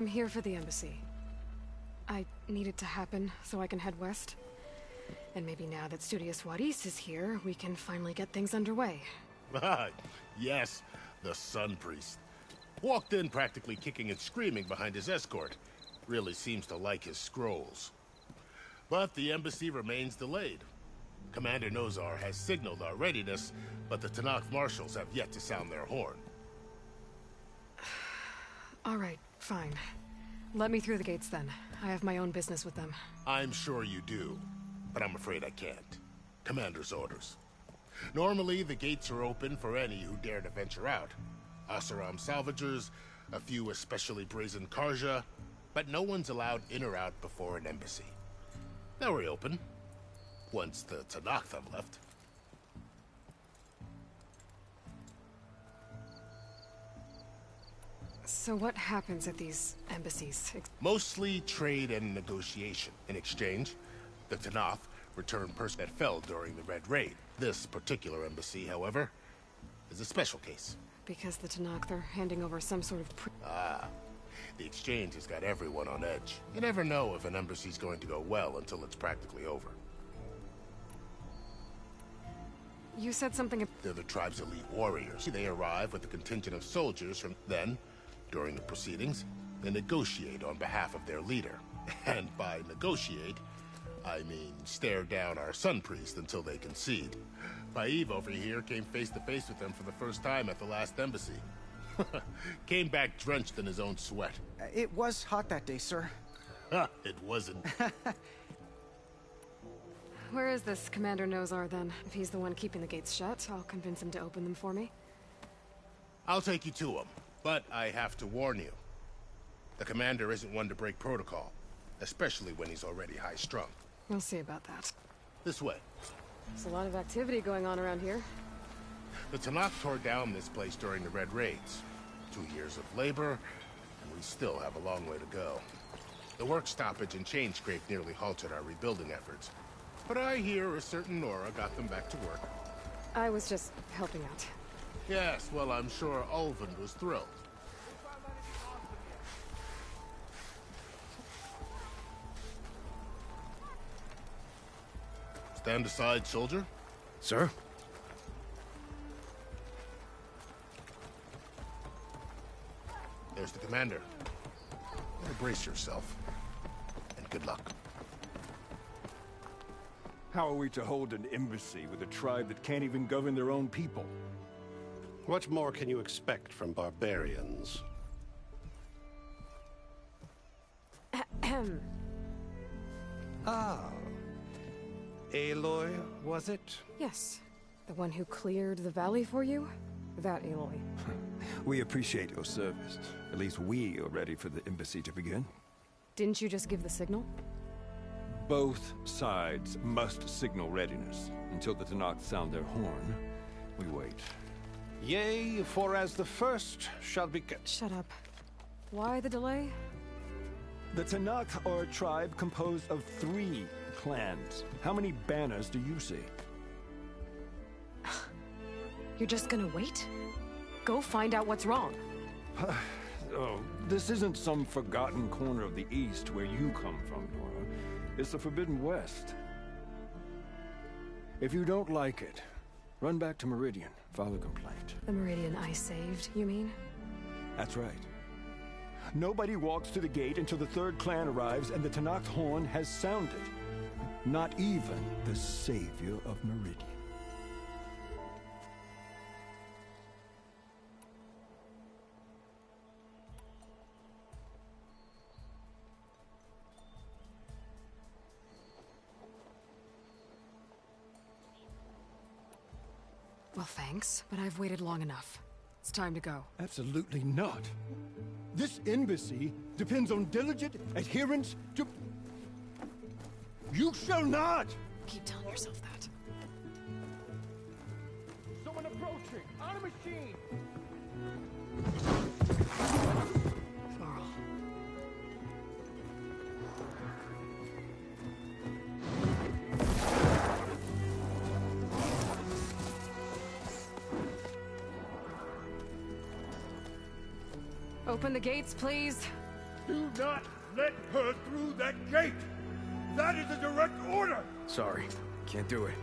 I'm here for the embassy. I need it to happen so I can head west. And maybe now that Studious Juarez is here, we can finally get things underway. Yes, the Sun Priest. Walked in practically kicking and screaming behind his escort. Really seems to like his scrolls. But the embassy remains delayed. Commander Nozar has signaled our readiness, but the Tenakth marshals have yet to sound their horn. All right, fine. Let me through the gates then. I have my own business with them. I'm sure you do, but I'm afraid I can't. Commander's orders. Normally, the gates are open for any who dare to venture out. Asaram salvagers, a few especially brazen Karja, but no one's allowed in or out before an embassy. They'll reopen, once the Tenakth have left. So what happens at these embassies? Mostly trade and negotiation. In exchange, the Tenakth return person that fell during the Red Raid. This particular embassy, however, is a special case. Because the Tenakth are handing over some sort of The exchange has got everyone on edge. You never know if an embassy's going to go well until it's practically over. You said something. They're the tribe's elite warriors. They arrive with a contingent of soldiers from then, during the proceedings, they negotiate on behalf of their leader. And by negotiate, I mean stare down our Sun Priest until they concede. Paiv over here came face to face with them for the first time at the last embassy. Came back drenched in his own sweat. It was hot that day, sir. It wasn't. Where is this Commander Nozar then? If he's the one keeping the gates shut, I'll convince him to open them for me. I'll take you to him, but I have to warn you. The commander isn't one to break protocol, especially when he's already high-strung. We'll see about that. This way. There's a lot of activity going on around here. The Tenakth tore down this place during the Red Raids. 2 years of labor, and we still have a long way to go. The work stoppage and chain scrape nearly halted our rebuilding efforts. But I hear a certain Nora got them back to work. I was just helping out. Yes, well, I'm sure Ulvund was thrilled. Stand aside, soldier. Sir? There's the commander. Brace yourself. And good luck. How are we to hold an embassy with a tribe that can't even govern their own people? What more can you expect from barbarians? Ah. Aloy, was it? Yes. The one who cleared the valley for you? That Aloy. We appreciate your service. At least we are ready for the embassy to begin. Didn't you just give the signal? Both sides must signal readiness. Until the Tenakth sound their horn, we wait. Yea, for as the first shall be... Shut up. Why the delay? The Tenakth are a tribe composed of 3 clans. How many banners do you see? You're just gonna wait? Go find out what's wrong. Oh, this isn't some forgotten corner of the East where you come from, Nora. It's the Forbidden West. If you don't like it, run back to Meridian, file a complaint. The Meridian I saved, you mean? That's right. Nobody walks to the gate until the 3rd clan arrives and the Tenakth horn has sounded. Not even the savior of Meridian. Well, thanks, but I've waited long enough. It's time to go. Absolutely not. This embassy depends on diligent adherence to... You shall not! Keep telling yourself that. Someone approaching! On a machine! Varl. Open the gates, please. Do not let her through that gate! That is a direct order! Sorry, can't do it.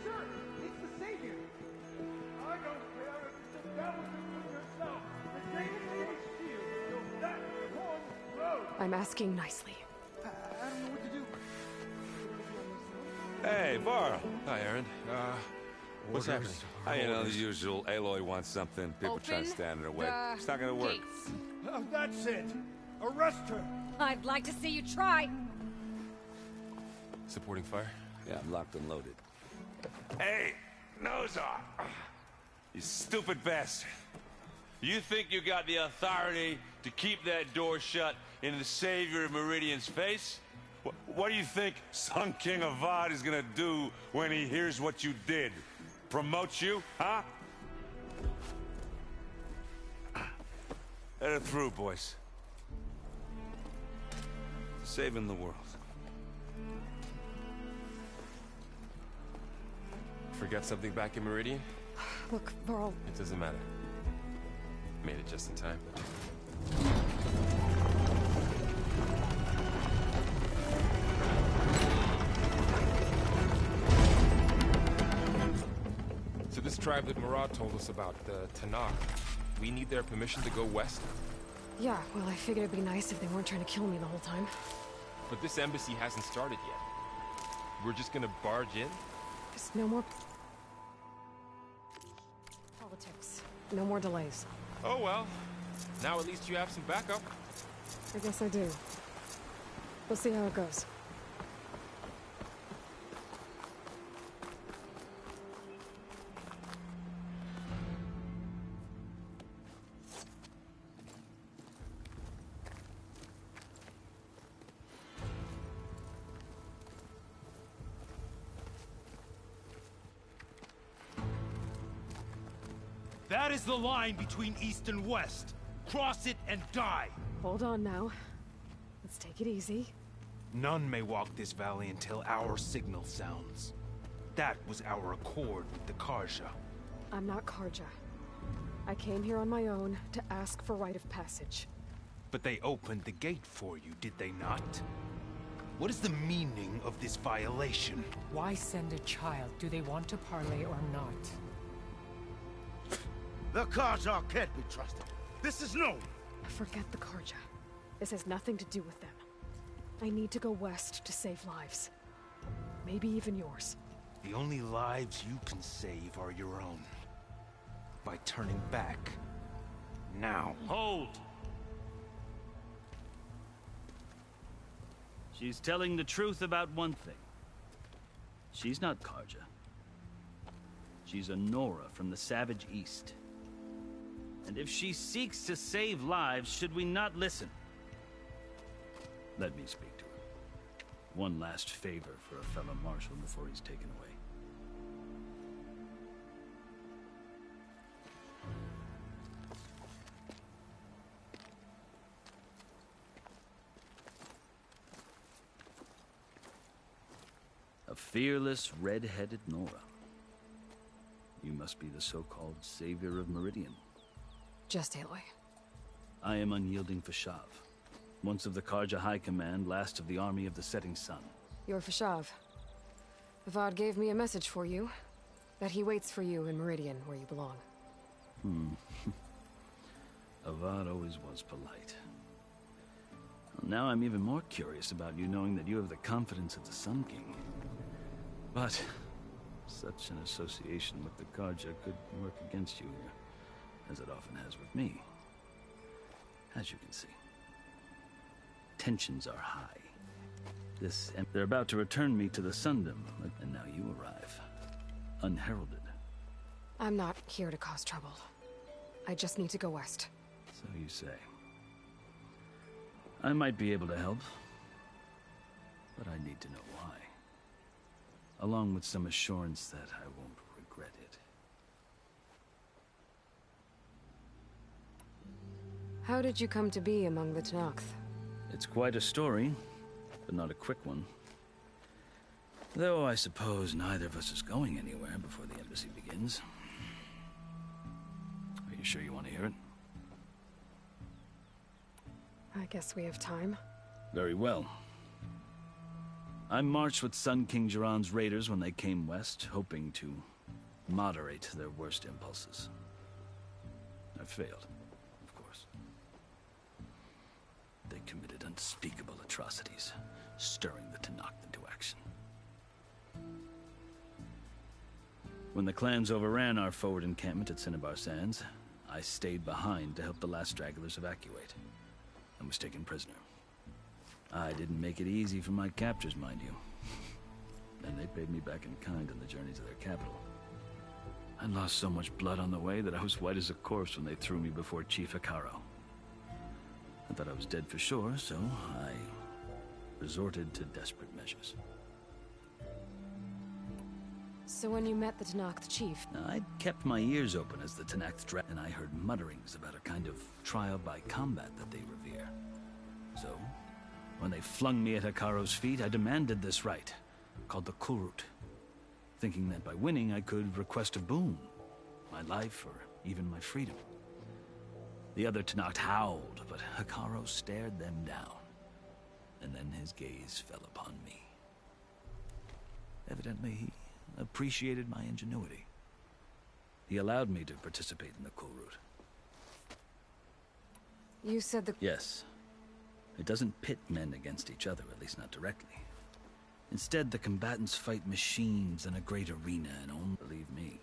Sir, it's the Savior! I don't care if it's the devil between yourself! The gate is a shield, so that one road! I'm asking nicely. I don't know what to do. Hey, Varl. Hi, Aaron. What's happening? You know, the usual. Aloy wants something. People try to stand in her way. It's not gonna work. Gates. That's it! Arrest her! I'd like to see you try. Supporting fire? Yeah, I'm locked and loaded. Hey, Nozar! You stupid bastard. You think you got the authority to keep that door shut in the Savior of Meridian's face? What do you think Sun King Avad is gonna do when he hears what you did? Promote you, huh? Let it through, boys. Saving the world. Forget something back in Meridian? Look, Varl, It doesn't matter. Made it just in time. So this tribe that Murad told us about, the Tanakh, we need their permission to go west? yeah, well, I figured it'd be nice if they weren't trying to kill me the whole time. But this embassy hasn't started yet. We're just gonna barge in? There's no more politics. No more delays. Oh well. Now at least you have some backup. I guess I do. We'll see how it goes. That is the line between East and West. Cross it and die. Hold on now. Let's take it easy. None may walk this valley until our signal sounds. That was our accord with the Karja. I'm not Karja. I came here on my own to ask for rite of passage. But they opened the gate for you, did they not? What is the meaning of this violation? Why send a child? Do they want to parley or not? The Karja can't be trusted. This is known. Forget the Karja. This has nothing to do with them. I need to go west to save lives. Maybe even yours. The only lives you can save are your own. By turning back. Now. Hold! She's telling the truth about one thing. She's not Karja. She's a Nora from the Savage East. And if she seeks to save lives, should we not listen? Let me speak to her. One last favor for a fellow marshal before he's taken away. A fearless, red-headed Nora. You must be the so-called Savior of Meridian. Just Aloy. I am Unyielding Fashav. Once of the Karja High Command, last of the Army of the Setting Sun. You're Fashav. Avad gave me a message for you. That he waits for you in Meridian, where you belong. Avad always was polite. Well, now I'm even more curious about you knowing that you have the confidence of the Sun King. But such an association with the Karja could work against you here, as it often has with me. As you can see, tensions are high. They're about to return me to the Sundom, and now you arrive, unheralded. I'm not here to cause trouble. I just need to go west. So you say. I might be able to help, but I need to know why. Along with some assurance that I won't regret it. How did you come to be among the Tenakth? It's quite a story, but not a quick one. Though I suppose neither of us is going anywhere before the embassy begins. Are you sure you want to hear it? I guess we have time. Very well. I marched with Sun King Jiran's raiders when they came west, hoping to moderate their worst impulses. I failed, of course. They committed unspeakable atrocities, stirring the Tenakth into action. When the clans overran our forward encampment at Cinnabar Sands, I stayed behind to help the last stragglers evacuate, and was taken prisoner. I didn't make it easy for my captors, mind you. And they paid me back in kind on the journey to their capital. I lost so much blood on the way that I was white as a corpse when they threw me before Chief Hekarro. I thought I was dead for sure, so I resorted to desperate measures. So when you met the Tenakth chief... I'd kept my ears open as the Tenakth and I heard mutterings about a kind of trial by combat that they revere. So, when they flung me at Hekarro's feet, I demanded this right, called the Kulrut, thinking that by winning I could request a boon, my life or even my freedom. The other Tenakth howled, but Hekarro stared them down, and then his gaze fell upon me. Evidently, he appreciated my ingenuity. He allowed me to participate in the Kulrut. You said the... Yes. It doesn't pit men against each other, at least not directly. Instead, the combatants fight machines in a great arena, and only believe me,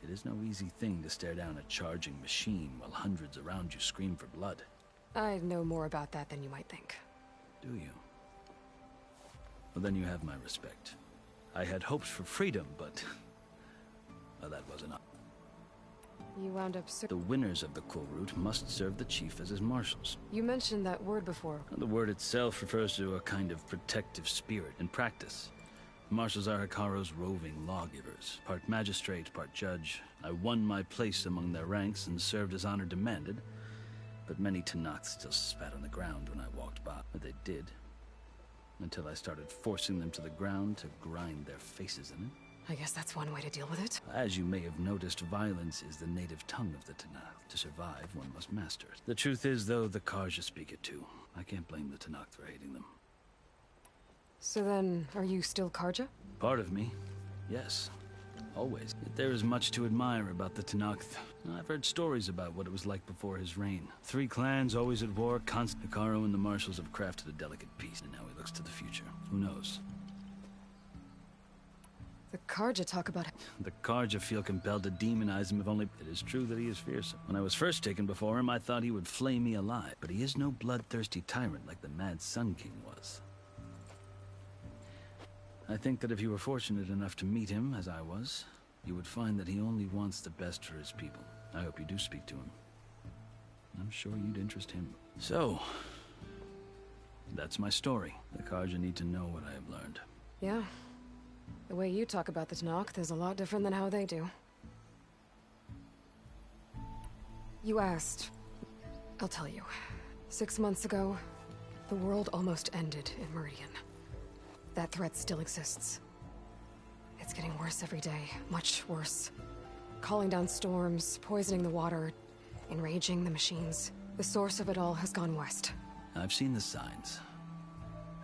it is no easy thing to stare down a charging machine while hundreds around you scream for blood. I know more about that than you might think. Do you? Well, then you have my respect. I had hopes for freedom, but... well, that wasn't enough. You wound up... The winners of the Kulrut must serve the chief as his marshals. You mentioned that word before. The word itself refers to a kind of protective spirit. In practice, marshals are Hekarro's roving lawgivers, part magistrate, part judge. I won my place among their ranks and served as honor demanded, but many Tenakth still spat on the ground when I walked by. But they did, until I started forcing them to the ground to grind their faces in it. I guess that's one way to deal with it. As you may have noticed, violence is the native tongue of the Tenakth. To survive, one must master it. The truth is, though, the Carja speak it too. I can't blame the Tenakth for hating them. So then, are you still Carja? Part of me, yes. Always. Yet there is much to admire about the Tenakth. I've heard stories about what it was like before his reign. 3 clans always at war, constant. Hekarro and the marshals have crafted a delicate peace, and now he looks to the future. Who knows? The Carja talk about... The Carja feel compelled to demonize him if only... It is true that he is fearsome. When I was first taken before him, I thought he would flay me alive. But he is no bloodthirsty tyrant like the Mad Sun King was. I think that if you were fortunate enough to meet him, as I was, you would find that he only wants the best for his people. I hope you do speak to him. I'm sure you'd interest him. So, that's my story. The Carja need to know what I have learned. Yeah. The way you talk about the Tenakth is a lot different than how they do. You asked. I'll tell you. 6 months ago, the world almost ended in Meridian. That threat still exists. It's getting worse every day, much worse. Calling down storms, poisoning the water, enraging the machines. The source of it all has gone west. I've seen the signs.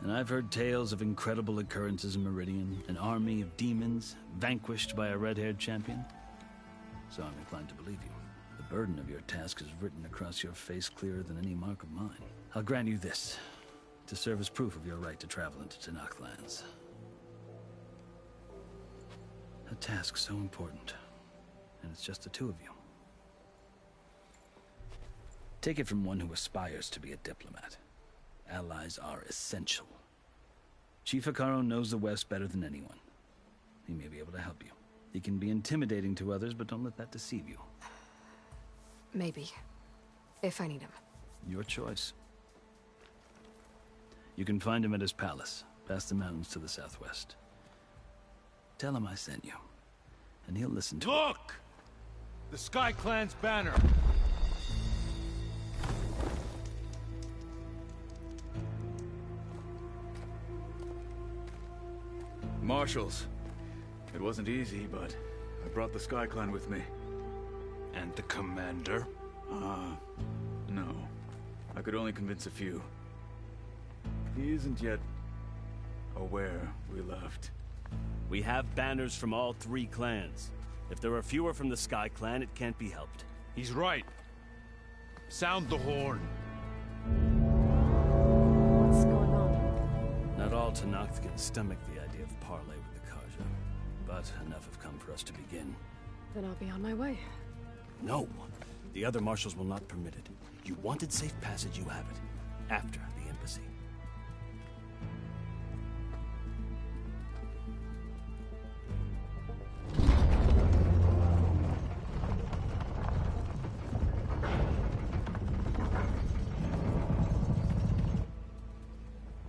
And I've heard tales of incredible occurrences in Meridian, an army of demons vanquished by a red-haired champion. So I'm inclined to believe you. The burden of your task is written across your face clearer than any mark of mine. I'll grant you this, to serve as proof of your right to travel into Tenakth lands. A task so important, and it's just the 2 of you. Take it from one who aspires to be a diplomat. Allies are essential. Chief Hekarro knows the West better than anyone. He may be able to help you. He can be intimidating to others, but don't let that deceive you. Maybe. If I need him. Your choice. You can find him at his palace, past the mountains to the southwest. Tell him I sent you, and he'll listen to Look! The Sky Clan's banner! Marshals. It wasn't easy, but I brought the Sky Clan with me. And the commander? No. I could only convince a few. He isn't yet aware we left. We have banners from all 3 clans. If there are fewer from the Sky Clan, it can't be helped. He's right. Sound the horn. What's going on? Not all Tenakth can stomach the idea of parley with the Carja, but enough have come for us to begin. Then I'll be on my way. No! The other marshals will not permit it. You wanted safe passage, you have it. After the embassy.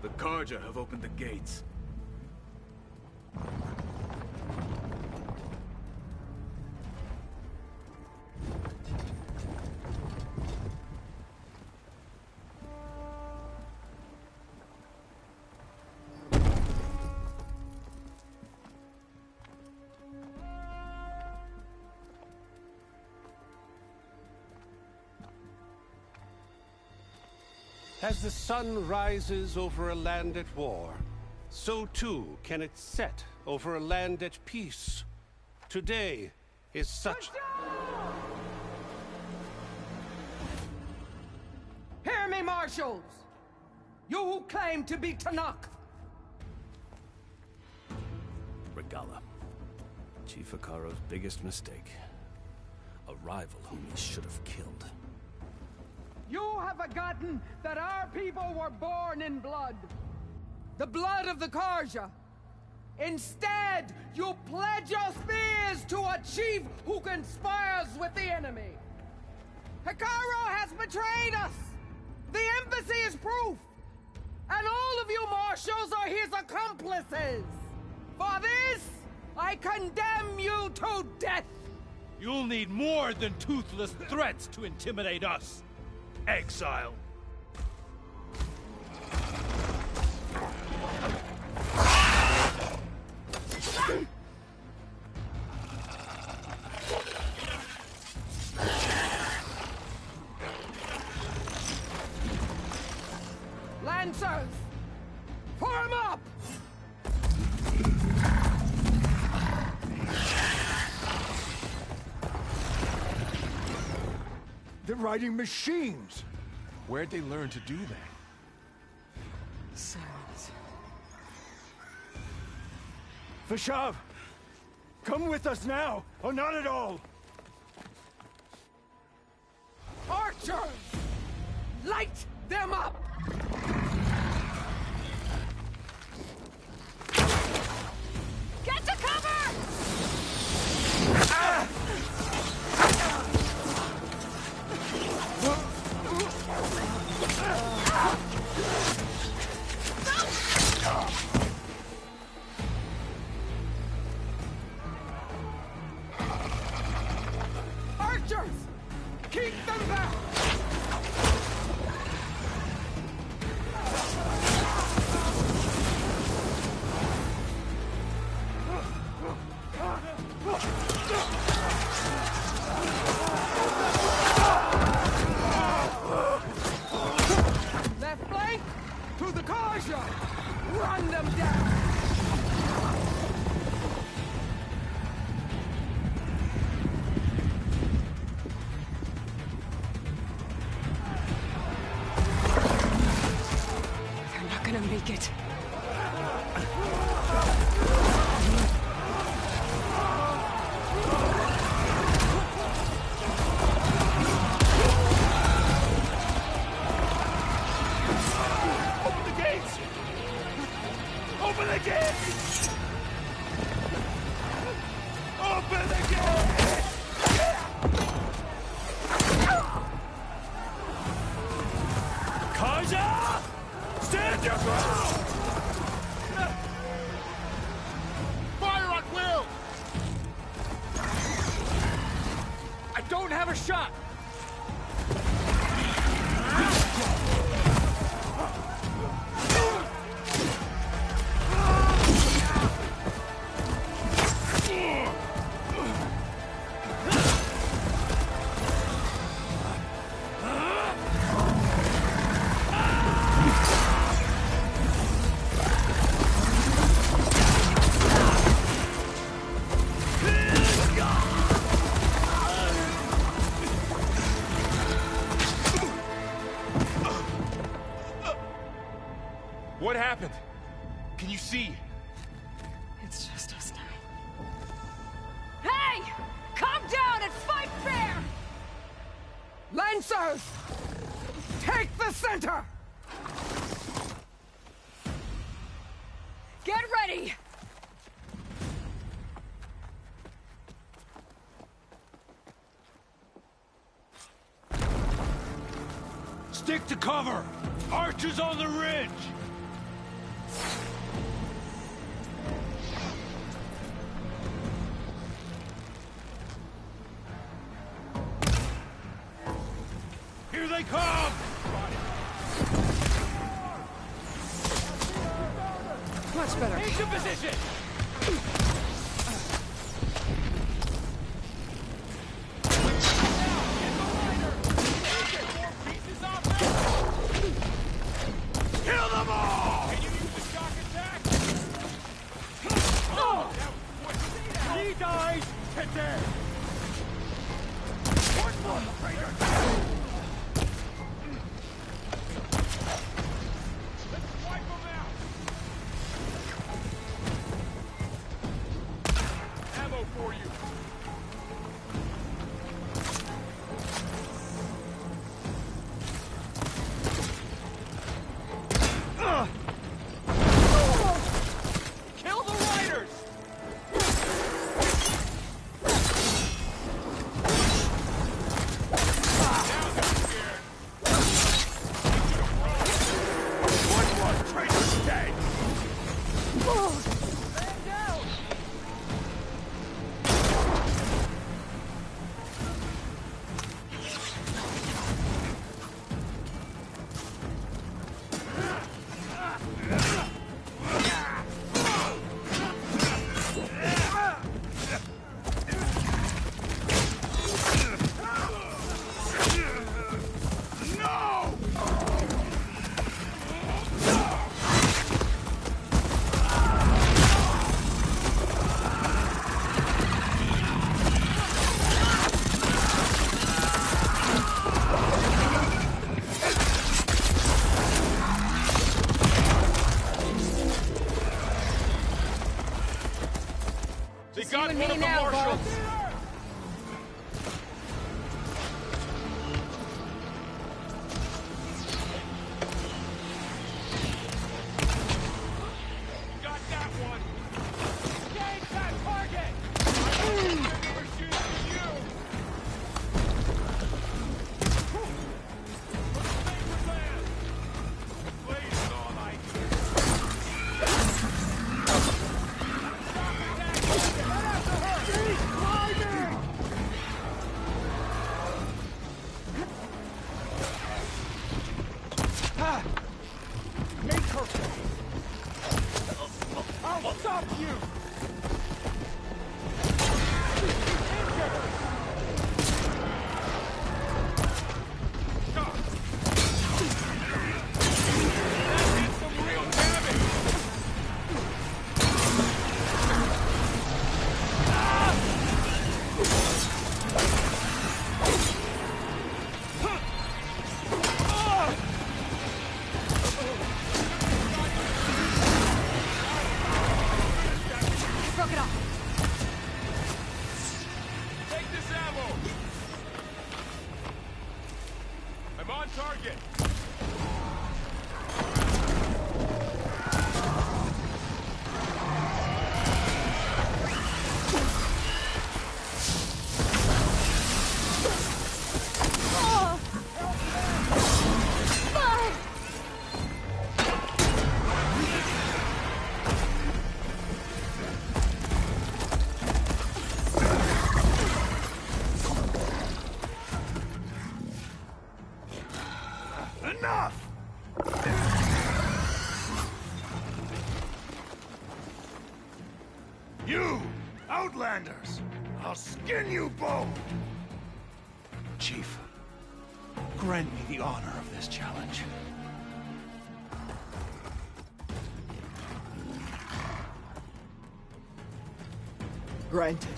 The Carja have opened the gates. As the sun rises over a land at war, so too can it set over a land at peace. Today is such... Hear me, marshals! You who claim to be Tenakth! Regalla. Chief Hekarro's biggest mistake. A rival whom he should have killed. You have forgotten that our people were born in blood. The blood of the Carja. Instead, you pledge your spears to a chief who conspires with the enemy. Hekarro has betrayed us. The embassy is proof. And all of you marshals are his accomplices. For this, I condemn you to death. You'll need more than toothless threats to intimidate us. Exile. Lancers! Form up! They're riding machines! Where'd they learn to do that? Silence. Vashav! Come with us now, or not at all! Archers! Light them up! Get to cover! Ah! Archers! Keep them back! Left flank! To the Carja! Run them down! They're not gonna make it. Open the gates! Open the gates! Open the gates! Carja! Stand your ground! Fire at will! I don't have a shot! What happened? Can you see? It's just us now. Hey! Calm down and fight fair! Lancers! Take the center! Get ready! Stick to cover! Archers on the ridge! Here they come! Much better. Into position! Kill them all! Can you use the shock attack? Oh! He died! Hit there! Horseborn, traitor! Let's wipe them out! Ammo for you! Kill the riders! Now they're scared. You should have run. One more traitor's dead. Stand down. They got one of the marshals! Got that one! Engage that target! I've never shoot at you! Favorite land! Blaze is all I hear. Make her pay. I'll stop you! That did some real damage! Broke it off. Take this ammo! I'm on target! Enough! You, Outlanders! I'll skin you both! Chief, grant me the honor of this challenge. Granted.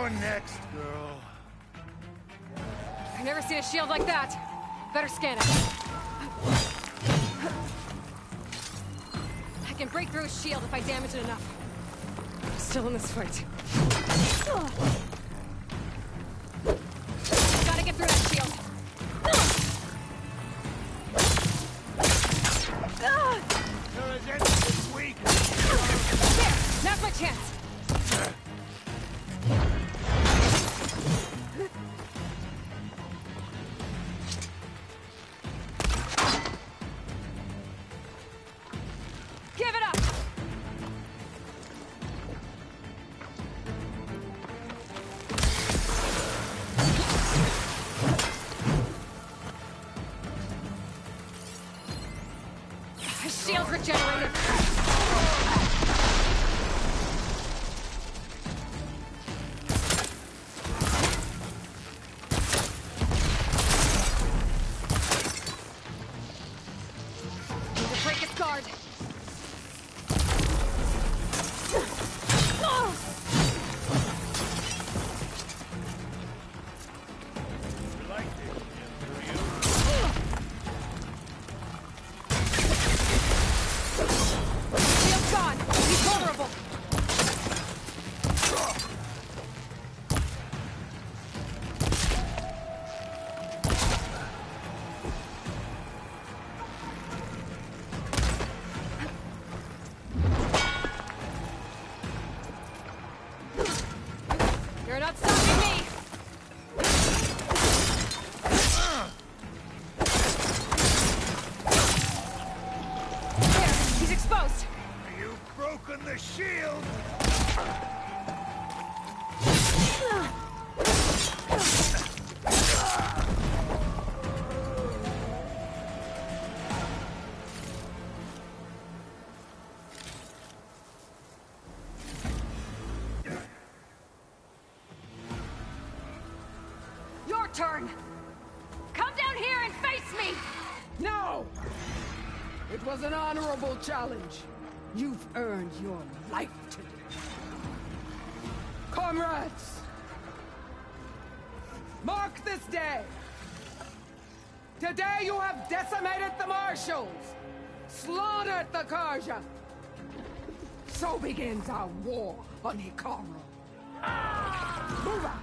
You're next, girl. I've never seen a shield like that. Better scan it. I can break through his shield if I damage it enough. I'm still in this fight. Gotta get through that shield. Your resistance is weak. There! Now's my chance! Give it up! His shield's regenerated. Need to break his guard. Shield's gone. He's vulnerable. You're not stopping me! There, he's exposed! You've broken the shield. Your turn! Come down here and face me! No! It was an honorable challenge. You've earned your life today. Comrades! Mark this day! Today you have decimated the Marshals! Slaughtered the Karja! So begins our war on Hikaru. Move out!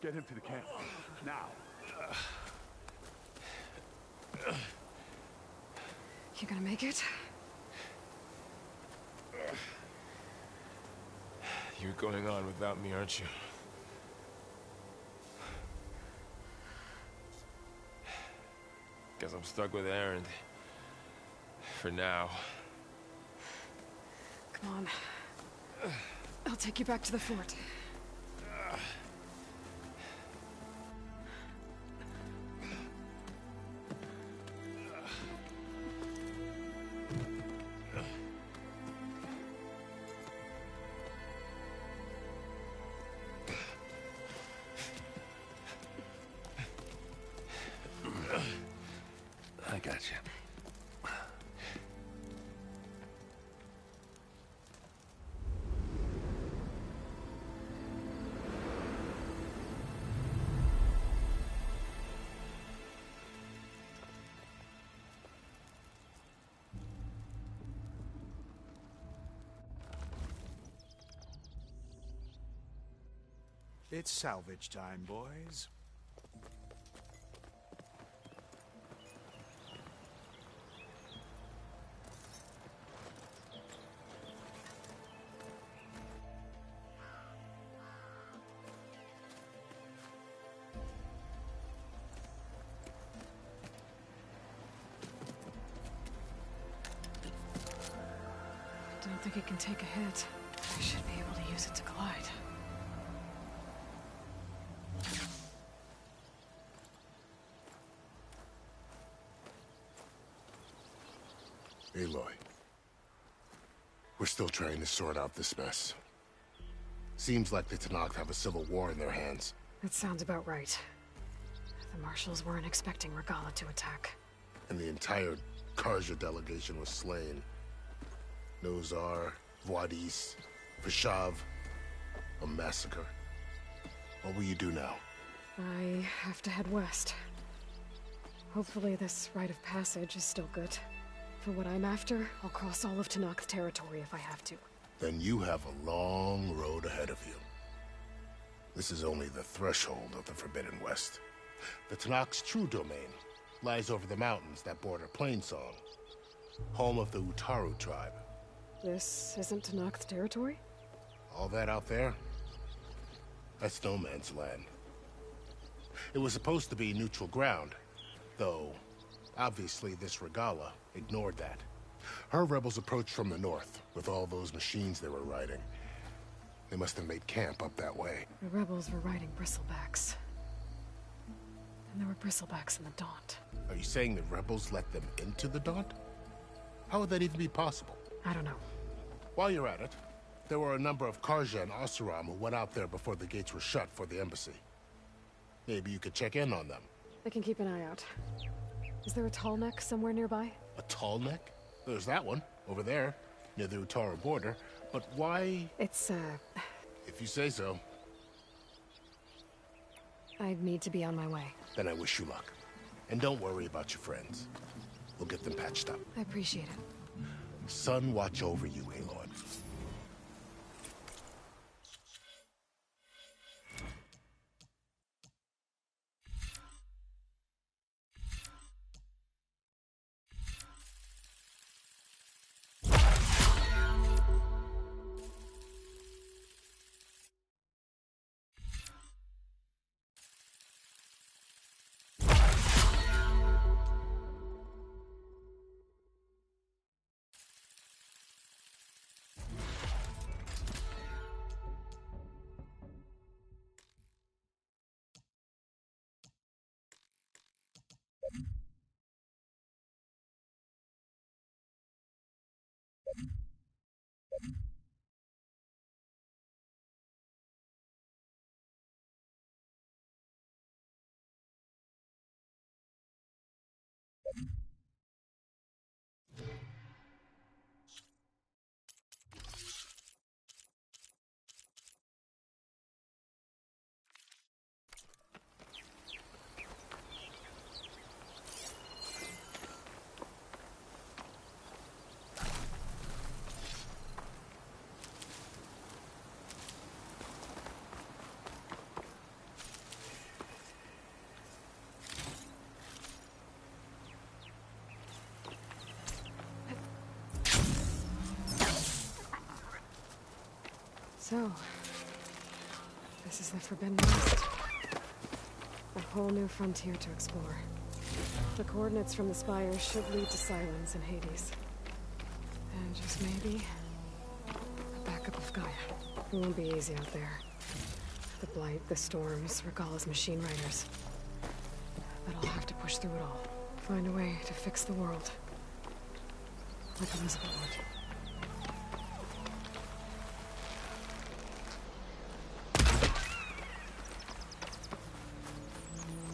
Get him to the camp. Now. You gonna make it? You're going on without me, aren't you? Guess I'm stuck with Erend. For now. Come on. I'll take you back to the fort. I got you. It's salvage time, boys. Don't think it can take a hit. I should be able to use it to glide. Aloy. We're still trying to sort out this mess. Seems like the Tenakth have a civil war in their hands. That sounds about right. The Marshals weren't expecting Regalla to attack. And the entire Carja delegation was slain. Nozar, Vuadis, Vashav. A massacre. What will you do now? I have to head west. Hopefully this rite of passage is still good. For what I'm after, I'll cross all of Tenakth territory if I have to. Then you have a long road ahead of you. This is only the threshold of the Forbidden West. The Tenakth's true domain lies over the mountains that border Plainsong, home of the Utaru tribe. This isn't Tenakth territory? All that out there? That's no man's land. It was supposed to be neutral ground, though obviously this Regalla ignored that. Her rebels approached from the north, with all those machines they were riding. They must have made camp up that way. The rebels were riding bristlebacks. And there were bristlebacks in the Daunt. Are you saying the rebels let them into the Daunt? How would that even be possible? I don't know. While you're at it, there were a number of Carja and Oseram who went out there before the gates were shut for the embassy. Maybe you could check in on them. I can keep an eye out. Is there a tall neck somewhere nearby? A tall neck? There's that one, over there, near the Utaru border. But why? It's, If you say so. I'd need to be on my way. Then I wish you luck. And don't worry about your friends. We'll get them patched up. I appreciate it. Sun watch over you, Aloy. So, this is the Forbidden West. A whole new frontier to explore. The coordinates from the spires should lead to Silence and Hades. And just maybe, a backup of Gaia. It won't be easy out there. The Blight, the Storms, Regalla's machine riders. But I'll have to push through it all. Find a way to fix the world. Like Elizabeth would.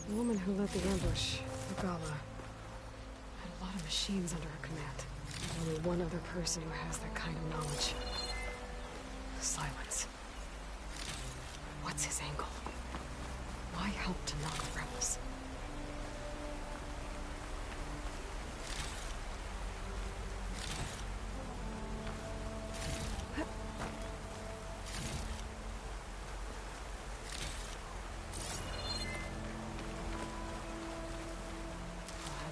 The woman who led the ambush, Regalla, had a lot of machines under her command. Only one other person who has that kind of knowledge. Silence. What's his angle? Why help to knock rebels?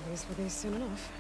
At least for these soon enough.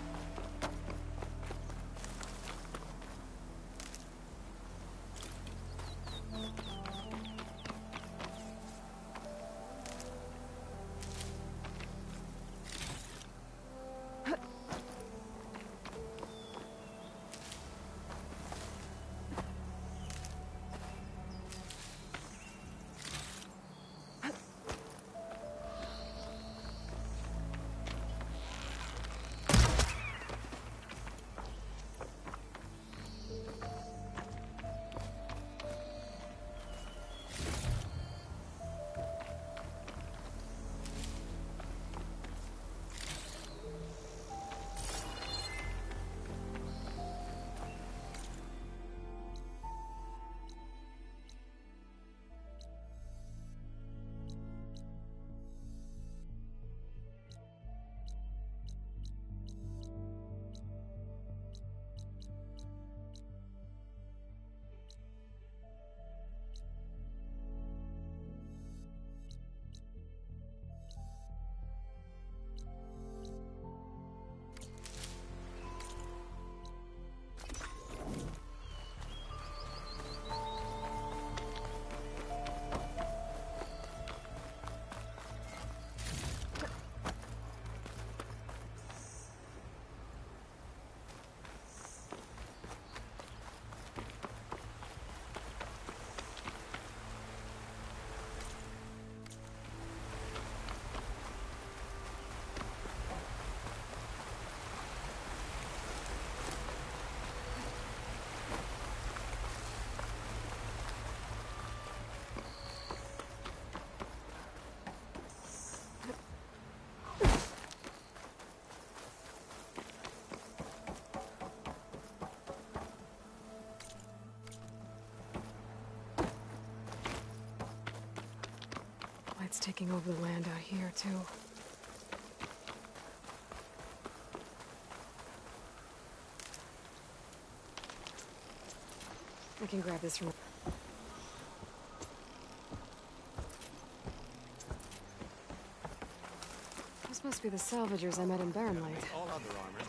Threat's taking over the land out here, too. I can grab this from... This must be the salvagers I met in Barren Light. All other armor